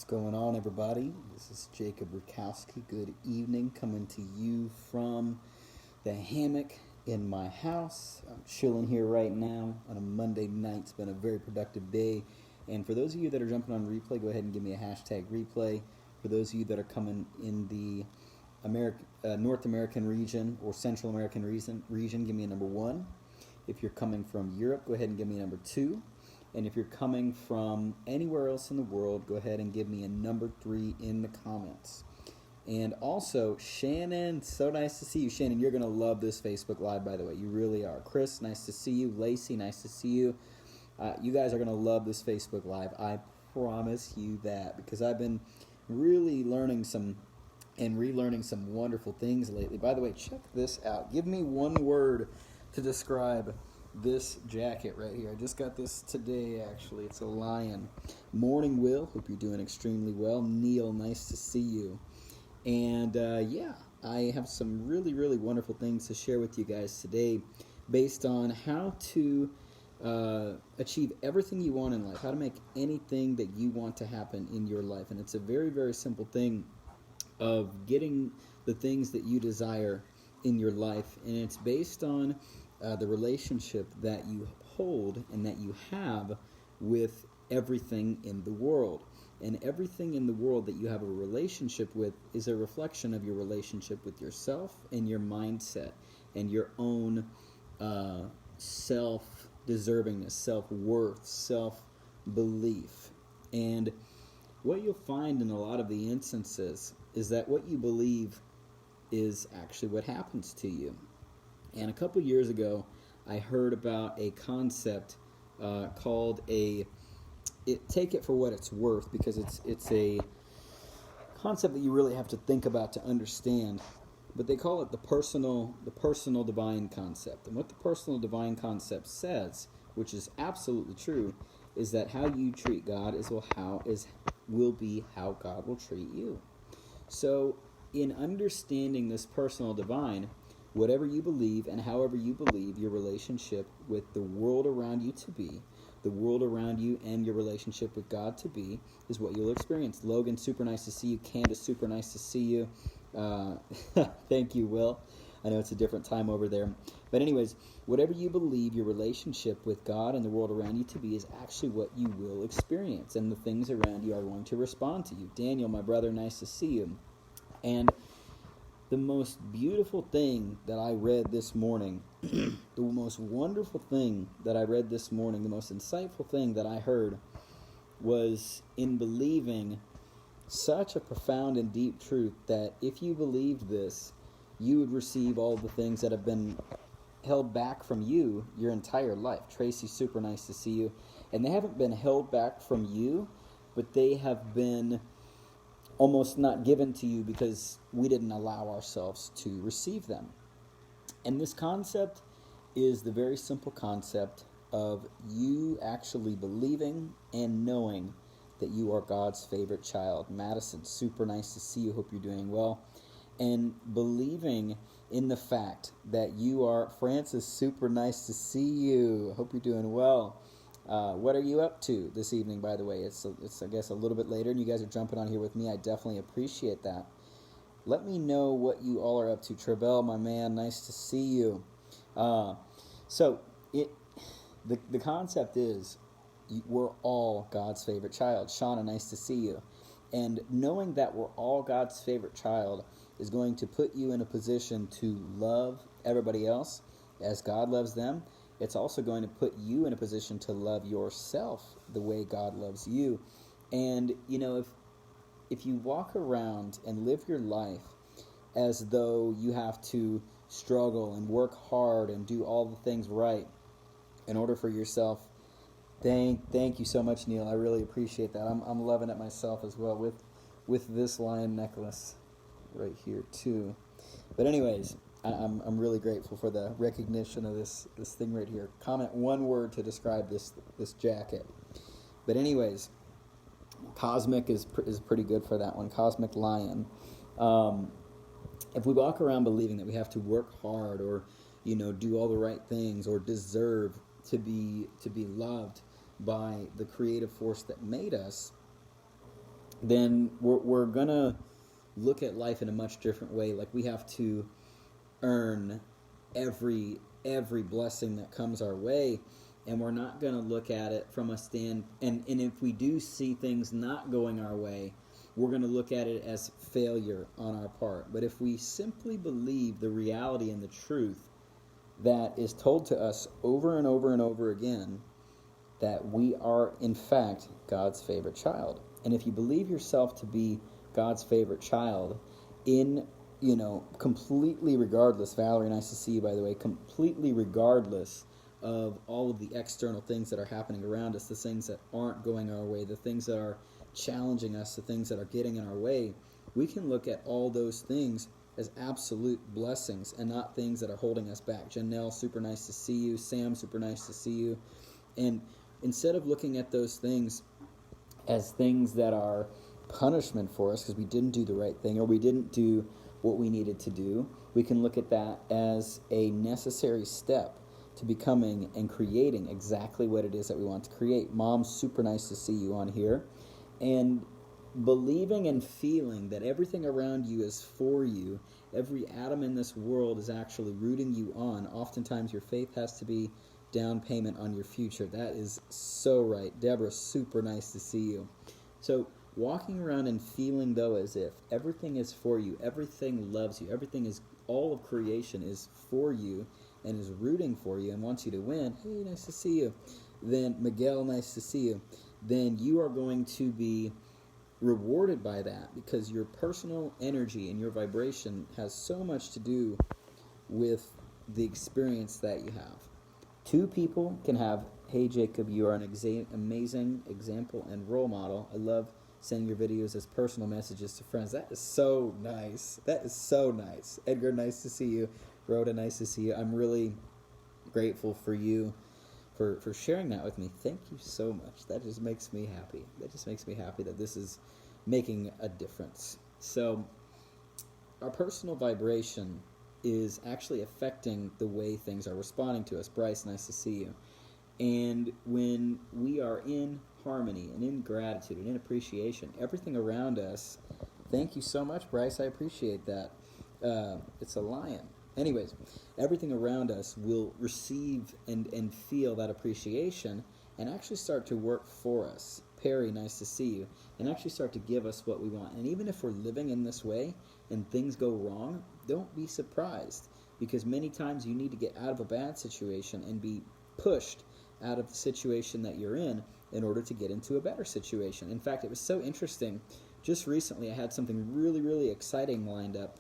What's going on, everybody? This is Jacob Rukowski. Good evening, coming to you from the hammock in my house. I'm chilling here right now on a Monday night. It's been a very productive day. And for those of you that are jumping on replay, go ahead and give me a hashtag replay. For those of you that are coming in the North American region or Central American region, give me a number 1. If you're coming from Europe, go ahead and give me a number 2. And if you're coming from anywhere else in the world, go ahead and give me a number 3 in the comments. And also, Shannon, so nice to see you. Shannon, you're going to love this Facebook Live, by the way. You really are. Chris, nice to see you. Lacey, nice to see you. You guys are going to love this Facebook Live. I promise you that, because I've been really learning some and relearning some wonderful things lately. By the way, check this out. Give me one word to describe this jacket right here. I just got this today, actually. It's a lion. Morning, Will. Hope you're doing extremely well. Neil, nice to see you. And yeah, I have some really, really wonderful things to share with you guys today based on how to achieve everything you want in life, how to make anything that you want to happen in your life. And it's a very, very simple thing of getting the things that you desire in your life. And it's based on the relationship that you hold and that you have with everything in the world. And everything in the world that you have a relationship with is a reflection of your relationship with yourself and your mindset and your own self-deservingness, self-worth, self-belief. And what you'll find in a lot of the instances is that what you believe is actually what happens to you. And a couple years ago, I heard about a concept called take it for what it's worth, because it's a concept that you really have to think about to understand. But they call it the personal divine concept. And what the personal divine concept says, which is absolutely true, is that how you treat God will be how God will treat you. So, in understanding this personal divine, whatever you believe and however you believe your relationship with the world around you to be, the world around you and your relationship with God to be, is what you'll experience. Logan, super nice to see you. Candace, super nice to see you. Thank you, Will. I know it's a different time over there. But anyways, whatever you believe your relationship with God and the world around you to be is actually what you will experience. And the things around you are going to respond to you. Daniel, my brother, nice to see you. And the most beautiful thing that I read this morning, the most wonderful thing that I read this morning, the most insightful thing that I heard was in believing such a profound and deep truth that if you believed this, you would receive all the things that have been held back from you your entire life. Tracy, super nice to see you. And they haven't been held back from you, but they have been almost not given to you because we didn't allow ourselves to receive them. And this concept is the very simple concept of you actually believing and knowing that you are God's favorite child. Madison, super nice to see you. Hope you're doing well. And believing in the fact that you are... Francis, super nice to see you. Hope you're doing well. What are you up to this evening, by the way? It's I guess, a little bit later, and you guys are jumping on here with me. I definitely appreciate that. Let me know what you all are up to. Travell, my man, nice to see you. So, the concept is we're all God's favorite child. Shauna, nice to see you. And knowing that we're all God's favorite child is going to put you in a position to love everybody else as God loves them. It's also going to put you in a position to love yourself the way God loves you. And, you know, if you walk around and live your life as though you have to struggle and work hard and do all the things right in order for yourself, thank you so much, Neil. I really appreciate that. I'm loving it myself as well with this lion necklace right here too. But anyways, I'm really grateful for the recognition of this thing right here. Comment one word to describe this jacket. But anyways, cosmic is pretty good for that one. Cosmic lion. If we walk around believing that we have to work hard or do all the right things or deserve to be loved by the creative force that made us, then we're going to look at life in a much different way. Like, we have to earn every blessing that comes our way, and we're not going to look at it from a stand, and if we do see things not going our way, we're going to look at it as failure on our part. But if we simply believe the reality and the truth that is told to us over and over and over again, that we are in fact God's favorite child, and if you believe yourself to be God's favorite child, in completely regardless, Valerie, nice to see you, by the way, completely regardless of all of the external things that are happening around us, the things that aren't going our way, the things that are challenging us, the things that are getting in our way, we can look at all those things as absolute blessings and not things that are holding us back. Janelle, super nice to see you. Sam, super nice to see you. And instead of looking at those things as things that are punishment for us because we didn't do the right thing or we didn't do what we needed to do, we can look at that as a necessary step to becoming and creating exactly what it is that we want to create. Mom, super nice to see you on here. And believing and feeling that everything around you is for you, every atom in this world is actually rooting you on. Oftentimes your faith has to be down payment on your future. That is so right. Deborah, super nice to see you. So walking around and feeling, though, as if everything is for you, everything loves you, everything is, all of creation is for you and is rooting for you and wants you to win. Hey, nice to see you. Then Miguel, nice to see you. Then you are going to be rewarded by that, because your personal energy and your vibration has so much to do with the experience that you have. Two people can have, hey Jacob, you are an amazing example and role model. I love sending your videos as personal messages to friends. That is so nice. That is so nice. Edgar, nice to see you. Rhoda, nice to see you. I'm really grateful for you for sharing that with me. Thank you so much. That just makes me happy. That just makes me happy that this is making a difference. So our personal vibration is actually affecting the way things are responding to us. Bryce, nice to see you. And when we are in harmony and in gratitude and in appreciation, everything around us, thank you so much, Bryce, I appreciate that. It's a lion. Anyways, everything around us will receive and feel that appreciation and actually start to work for us. Perry, nice to see you. And actually start to give us what we want. And even if we're living in this way and things go wrong, don't be surprised, because many times you need to get out of a bad situation and be pushed out of the situation that you're in order to get into a better situation. In fact, it was so interesting. Just recently I had something really, really exciting lined up,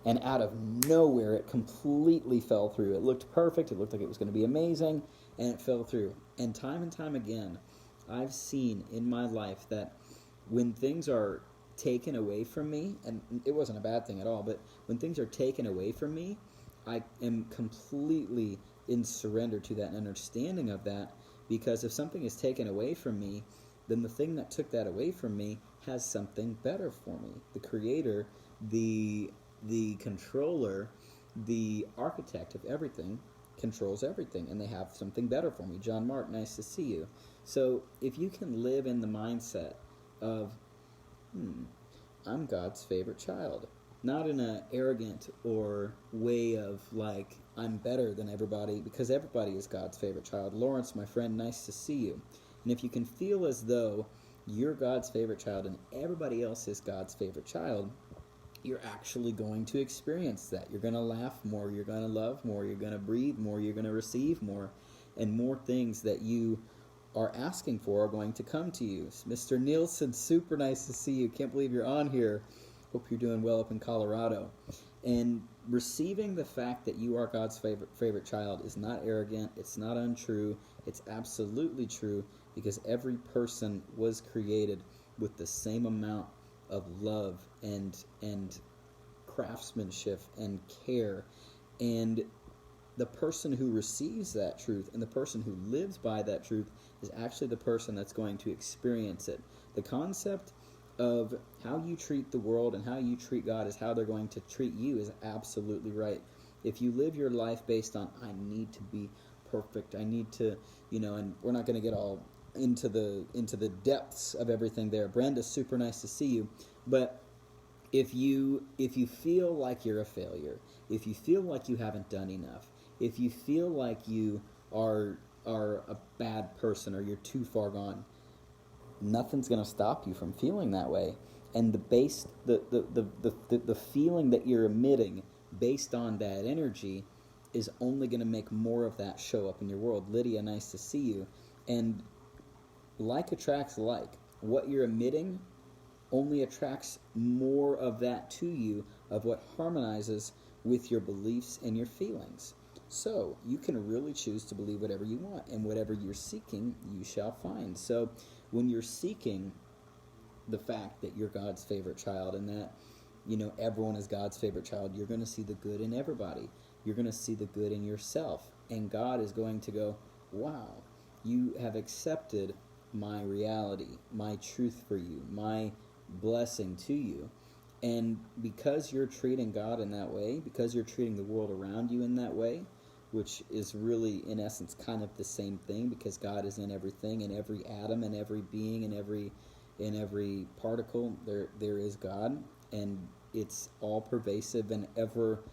and out of nowhere it completely fell through. It looked perfect, it looked like it was going to be amazing, and it fell through. And time again, I've seen in my life that when things are taken away from me, and it wasn't a bad thing at all, but when things are taken away from me, I am completely in surrender to that and understanding of that, because if something is taken away from me, then the thing that took that away from me has something better for me. The creator, the controller, the architect of everything controls everything, and they have something better for me. John Mark, nice to see you. So if you can live in the mindset of, I'm God's favorite child, not in an arrogant or way of like, I'm better than everybody, because everybody is God's favorite child. Lawrence, my friend, nice to see you. And if you can feel as though you're God's favorite child and everybody else is God's favorite child, you're actually going to experience that. You're going to laugh more, you're going to love more, you're going to breathe more, you're going to receive more, and more things that you are asking for are going to come to you. Mr. Nielsen, super nice to see you. Can't believe you're on here. Hope you're doing well up in Colorado. And receiving the fact that you are God's favorite child is not arrogant, it's not untrue, it's absolutely true, because every person was created with the same amount of love and craftsmanship and care. And the person who receives that truth and the person who lives by that truth is actually the person that's going to experience it. The concept of how you treat the world and how you treat God is how they're going to treat you is absolutely right. If you live your life based on, I need to be perfect, I need to, and we're not going to get all into the depths of everything there. Brenda, super nice to see you. But if you feel like you're a failure, if you feel like you haven't done enough, if you feel like you are a bad person or you're too far gone, nothing's going to stop you from feeling that way. And the feeling that you're emitting based on that energy is only going to make more of that show up in your world. Lydia, nice to see you. And like attracts like. What you're emitting only attracts more of that to you, of what harmonizes with your beliefs and your feelings. So you can really choose to believe whatever you want, and whatever you're seeking, you shall find. So when you're seeking the fact that you're God's favorite child, and that, everyone is God's favorite child, you're going to see the good in everybody. You're going to see the good in yourself. And God is going to go, wow, you have accepted my reality, my truth for you, my blessing to you. And because you're treating God in that way, because you're treating the world around you in that way, which is really, in essence, kind of the same thing, because God is in everything, in every atom, in every being, in every particle, there is God, and it's all pervasive and ever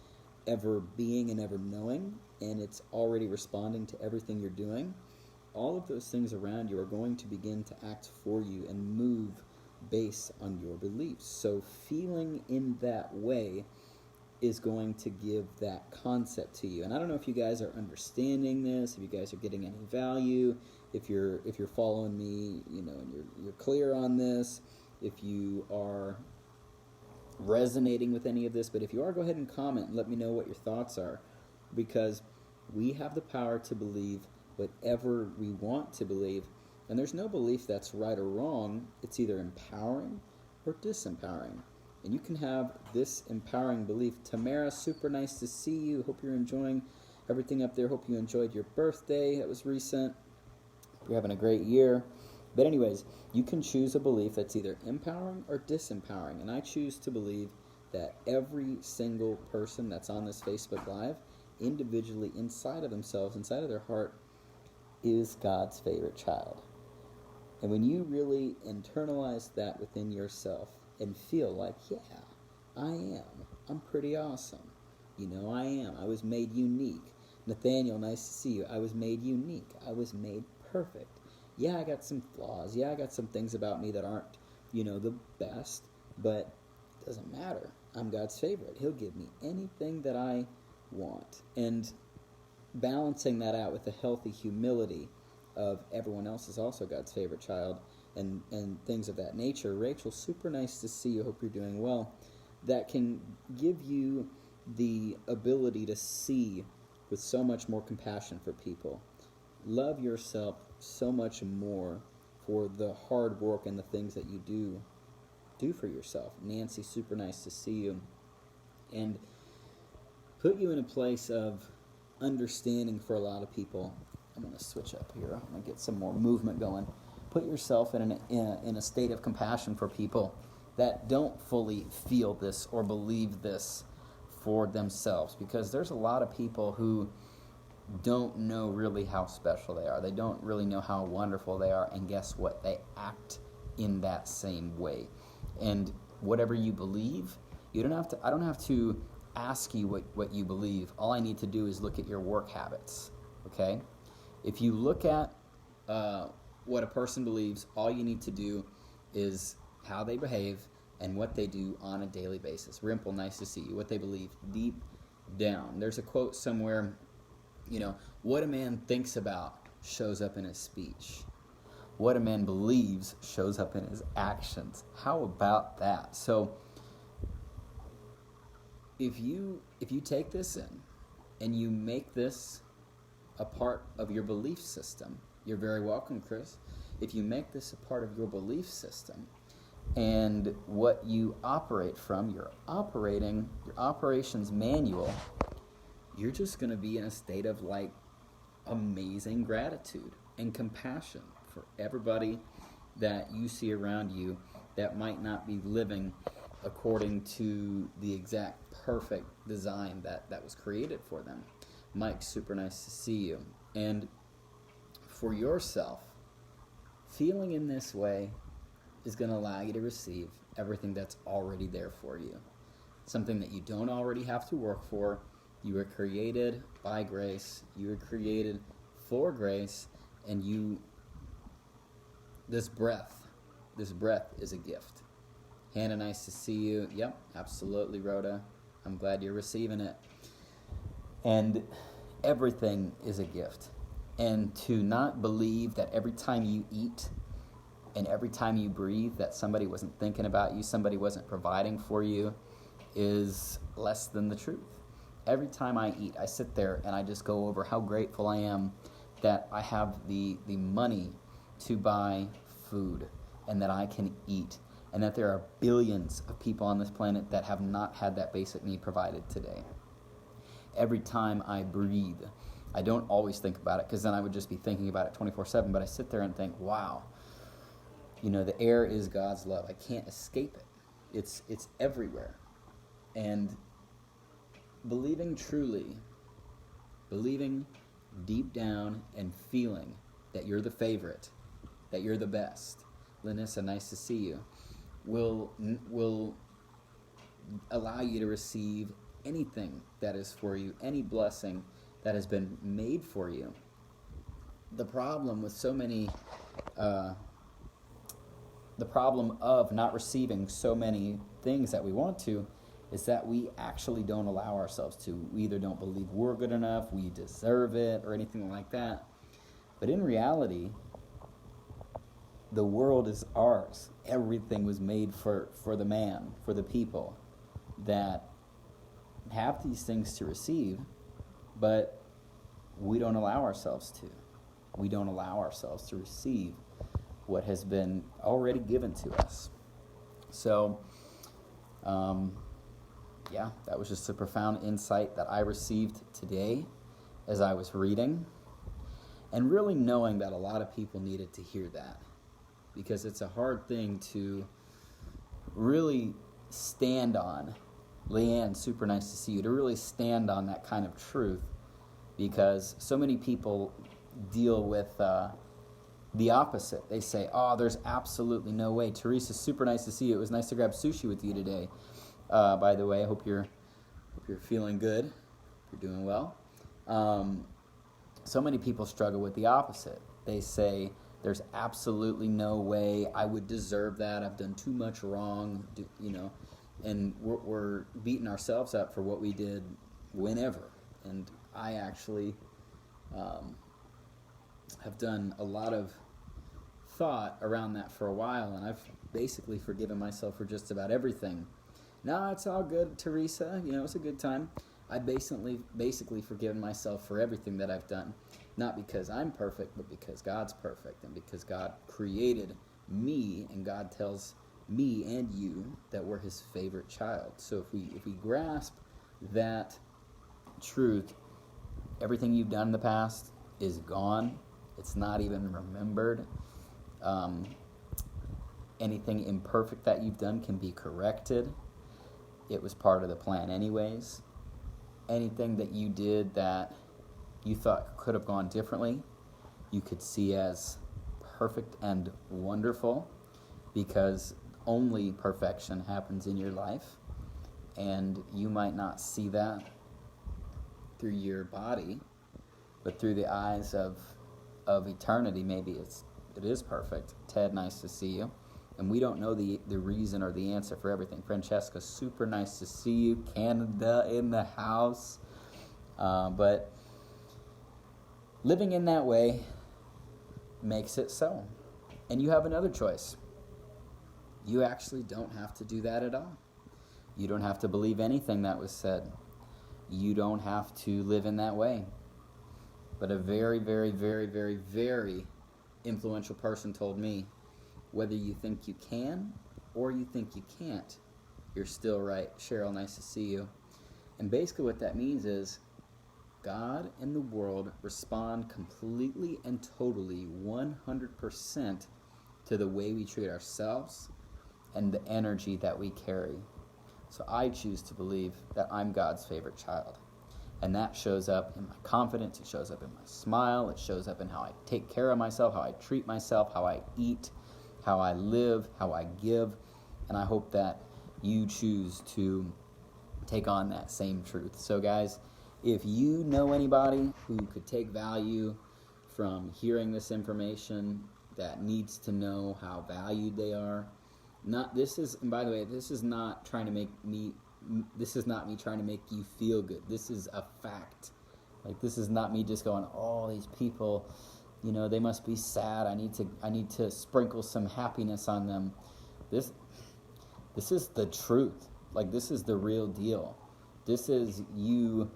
being and ever knowing, and it's already responding to everything you're doing. All of those things around you are going to begin to act for you and move based on your beliefs. So feeling in that way is going to give that concept to you. And I don't know if you guys are understanding this, if you guys are getting any value, if you're following me, and you're clear on this, if you are resonating with any of this. But if you are, go ahead and comment and let me know what your thoughts are, because we have the power to believe whatever we want to believe, and there's no belief that's right or wrong. It's either empowering or disempowering, and you can have this empowering belief. Tamara, super nice to see you. Hope you're enjoying everything up there. Hope you enjoyed your birthday. That was recent. You're having a great year. But anyways, you can choose a belief that's either empowering or disempowering, and I choose to believe that every single person that's on this Facebook Live, individually, inside of themselves, inside of their heart, is God's favorite child. And when you really internalize that within yourself and feel like, yeah, I am. I'm pretty awesome. I am. I was made unique. Nathaniel, nice to see you. I was made unique. I was made perfect. Yeah, I got some flaws. Yeah, I got some things about me that aren't, the best, but it doesn't matter. I'm God's favorite. He'll give me anything that I want. And balancing that out with the healthy humility of everyone else is also God's favorite child, and things of that nature. Rachel, super nice to see you. Hope you're doing well. That can give you the ability to see with so much more compassion for people. Love yourself so much more for the hard work and the things that you do for yourself. Nancy, super nice to see you. And put you in a place of understanding for a lot of people. I'm going to switch up here. I'm going to get some more movement going. Put yourself in a state of compassion for people that don't fully feel this or believe this for themselves, because there's a lot of people who don't know really how special they are. They don't really know how wonderful they are, and guess what? They act in that same way. And whatever you believe, I don't have to ask you what you believe. All I need to do is look at your work habits, okay? If you look at what a person believes, all you need to do is how they behave and what they do on a daily basis. Rimple, nice to see you. What they believe deep down. There's a quote somewhere, what a man thinks about shows up in his speech. What a man believes shows up in his actions. How about that? So if you take this in and you make this a part of your belief system, you're very welcome, Chris. If you make this a part of your belief system and what you operate from, your operations manual, you're just going to be in a state of amazing gratitude and compassion for everybody that you see around you that might not be living according to the exact perfect design that was created for them. Mike, super nice to see you. And for yourself, feeling in this way is going to allow you to receive everything that's already there for you. Something that you don't already have to work for. You were created by grace. You were created for grace. And this breath is a gift. Hannah, nice to see you. Yep, absolutely, Rhoda. I'm glad you're receiving it. And everything is a gift. And to not believe that every time you eat and every time you breathe that somebody wasn't thinking about you, somebody wasn't providing for you, is less than the truth. Every time I eat, I sit there and I just go over how grateful I am that I have the money to buy food and that I can eat, and that there are billions of people on this planet that have not had that basic need provided today. Every time I breathe, I don't always think about it, because then I would just be thinking about it 24/7, but I sit there and think, wow, the air is God's love. I can't escape it. It's everywhere. And believing truly, believing deep down and feeling that you're the favorite, that you're the best, Lanissa, nice to see you, will allow you to receive anything that is for you, any blessing that has been made for you. The problem with so many, the problem of not receiving so many things that we want to, is that we actually don't allow ourselves to. We either don't believe we're good enough, we deserve it, or anything like that. But in reality, the world is ours. Everything was made for the man, for the people that have these things to receive, but we don't allow ourselves to. We don't allow ourselves to receive what has been already given to us. So, that was just a profound insight that I received today as I was reading, and really knowing that a lot of people needed to hear that, because it's a hard thing to really stand on. Leanne, super nice to see you, to really stand on that kind of truth, because so many people deal with the opposite. They say, oh, there's absolutely no way. Teresa, super nice to see you. It was nice to grab sushi with you today. By the way, I hope you're feeling good. You're doing well. So many people struggle with the opposite. They say, there's absolutely no way I would deserve that. I've done too much wrong, and we're beating ourselves up for what we did whenever. And I actually have done a lot of thought around that for a while, and I've basically forgiven myself for just about everything. No, it's all good, Teresa. It's a good time. I've basically forgiven myself for everything that I've done. Not because I'm perfect, but because God's perfect, and because God created me, and God tells me and you that we're His favorite child. So if we grasp that truth, everything you've done in the past is gone. It's not even remembered. Anything imperfect that you've done can be corrected. It was part of the plan anyways. Anything that you did that you thought could have gone differently, you could see as perfect and wonderful, because only perfection happens in your life, and you might not see that through your body, but through the eyes of eternity, maybe it is perfect. Ted, nice to see you. And we don't know the reason or the answer for everything. Francesca, super nice to see you. Canada in the house. But living in that way makes it so. And you have another choice. You actually don't have to do that at all. You don't have to believe anything that was said. You don't have to live in that way. But a very, very, very, very, very influential person told me, whether you think you can or you think you can't, you're still right. Cheryl, nice to see you. And basically what that means is God and the world respond completely and totally 100% to the way we treat ourselves and the energy that we carry. So I choose to believe that I'm God's favorite child. And that shows up in my confidence, it shows up in my smile, it shows up in how I take care of myself, how I treat myself, how I eat, how I live, how I give. And I hope that you choose to take on that same truth. So guys, if you know anybody who could take value from hearing this information, that needs to know how valued they are, and by the way, this is not me trying to make you feel good. This is a fact. Like, this is not me just going, oh, these people, they must be sad. I need to sprinkle some happiness on them. This is the truth. Like, this is the real deal. This is you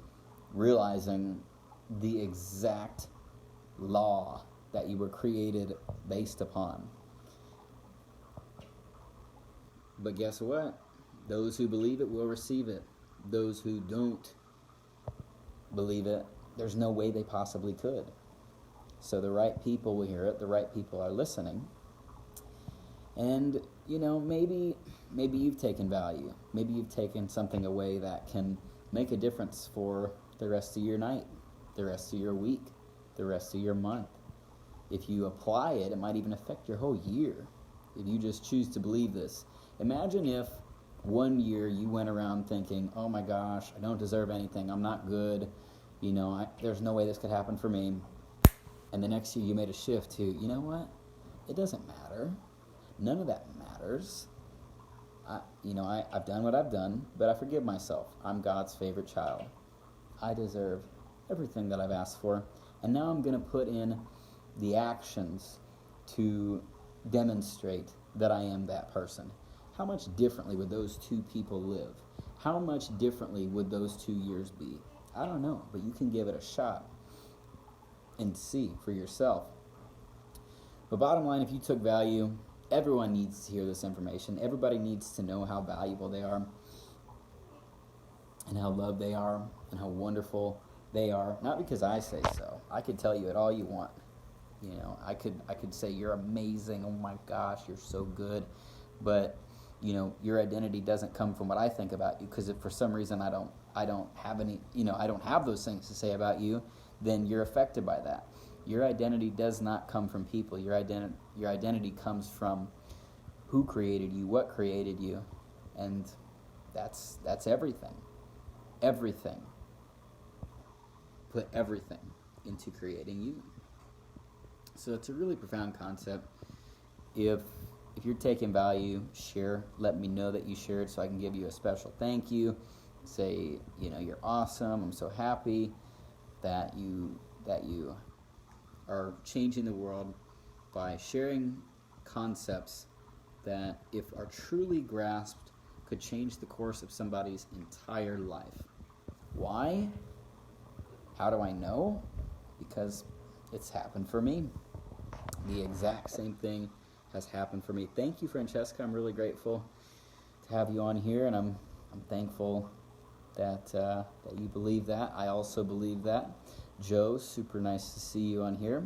realizing the exact law that you were created based upon. But guess what? Those who believe it will receive it. Those who don't believe it, there's no way they possibly could. So the right people will hear it. The right people are listening. And, maybe you've taken value. Maybe you've taken something away that can make a difference for the rest of your night, the rest of your week, the rest of your month. If you apply it, it might even affect your whole year. If you just choose to believe this. Imagine if one year you went around thinking, oh my gosh, I don't deserve anything, I'm not good, there's no way this could happen for me. And the next year you made a shift to, you know what, it doesn't matter. None of that matters. I've done what I've done, but I forgive myself. I'm God's favorite child. I deserve everything that I've asked for. And now I'm going to put in the actions to demonstrate that I am that person. How much differently would those two people live? How much differently would those 2 years be? I don't know, but you can give it a shot and see for yourself. But bottom line, if you took value, everyone needs to hear this information. Everybody needs to know how valuable they are and how loved they are and how wonderful they are. Not because I say so. I could tell you it all you want. I could say you're amazing. Oh my gosh, you're so good. But your identity doesn't come from what I think about you, because if for some reason I don't have any, I don't have those things to say about you, then you're affected by that. Your identity does not come from people. Your identity comes from who created you, what created you, and that's everything. Everything. Put everything into creating you. So it's a really profound concept. If you're taking value, share. Let me know that you shared so I can give you a special thank you. Say, you're awesome. I'm so happy that you are changing the world by sharing concepts that, if are truly grasped, could change the course of somebody's entire life. Why? How do I know? Because it's happened for me. The exact same thing has happened for me. Thank you, Francesca. I'm really grateful to have you on here, and I'm thankful that you believe that. I also believe that. Joe, super nice to see you on here.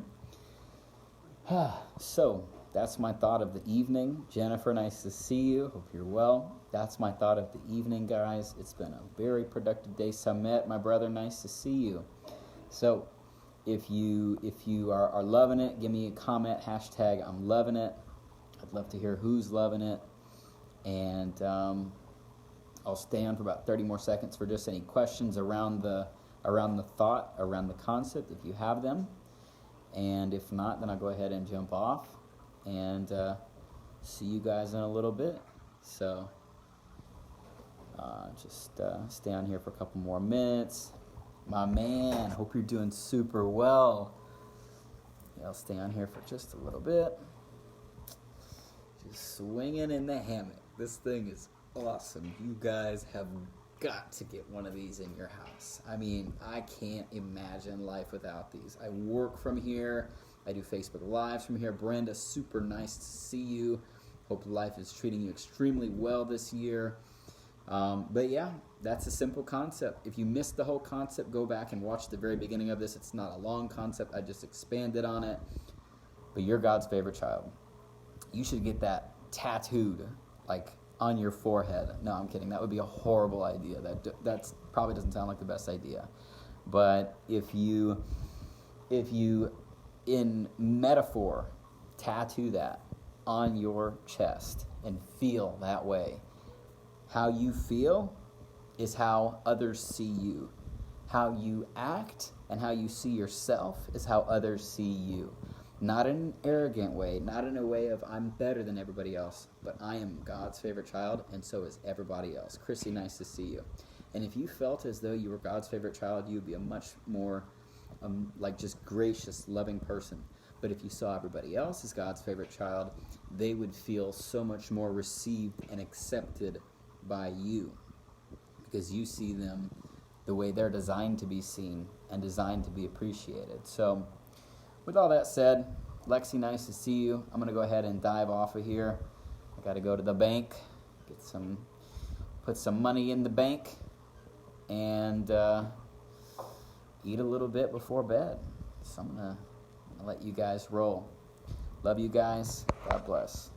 So, that's my thought of the evening. Jennifer, nice to see you. Hope you're well. That's my thought of the evening, guys. It's been a very productive day. Samet, my brother, nice to see you. So, if you are loving it, give me a comment, hashtag I'm loving it. I'd love to hear who's loving it. And I'll stay on for about 30 more seconds for just any questions around the thought, around the concept, if you have them. And if not, then I'll go ahead and jump off and see you guys in a little bit. So just stay on here for a couple more minutes. My man, hope you're doing super well. Yeah, I'll stay on here for just a little bit. Just swinging in the hammock. This thing is awesome. You guys have got to get one of these in your house. I mean, I can't imagine life without these. I work from here. I do Facebook Lives from here. Brenda, super nice to see you. Hope life is treating you extremely well this year. But yeah, that's a simple concept. If you missed the whole concept, go back and watch the very beginning of this. It's not a long concept. I just expanded on it. But you're God's favorite child. You should get that tattooed, like, on your forehead. No, I'm kidding. That would be a horrible idea. That's probably doesn't sound like the best idea. But if you in metaphor tattoo that on your chest and feel that way, how you feel is how others see you. How you act and how you see yourself is how others see you. Not in an arrogant way, not in a way of I'm better than everybody else, but I am God's favorite child and so is everybody else. Chrissy, nice to see you. And if you felt as though you were God's favorite child, you would be a much more like just gracious, loving person. But if you saw everybody else as God's favorite child, they would feel so much more received and accepted by you because you see them the way they're designed to be seen and designed to be appreciated. So with all that said, Lexi, nice to see you. I'm going to go ahead and dive off of here. I got to go to the bank, put some money in the bank, and eat a little bit before bed. So I'm going to let you guys roll. Love you guys. God bless.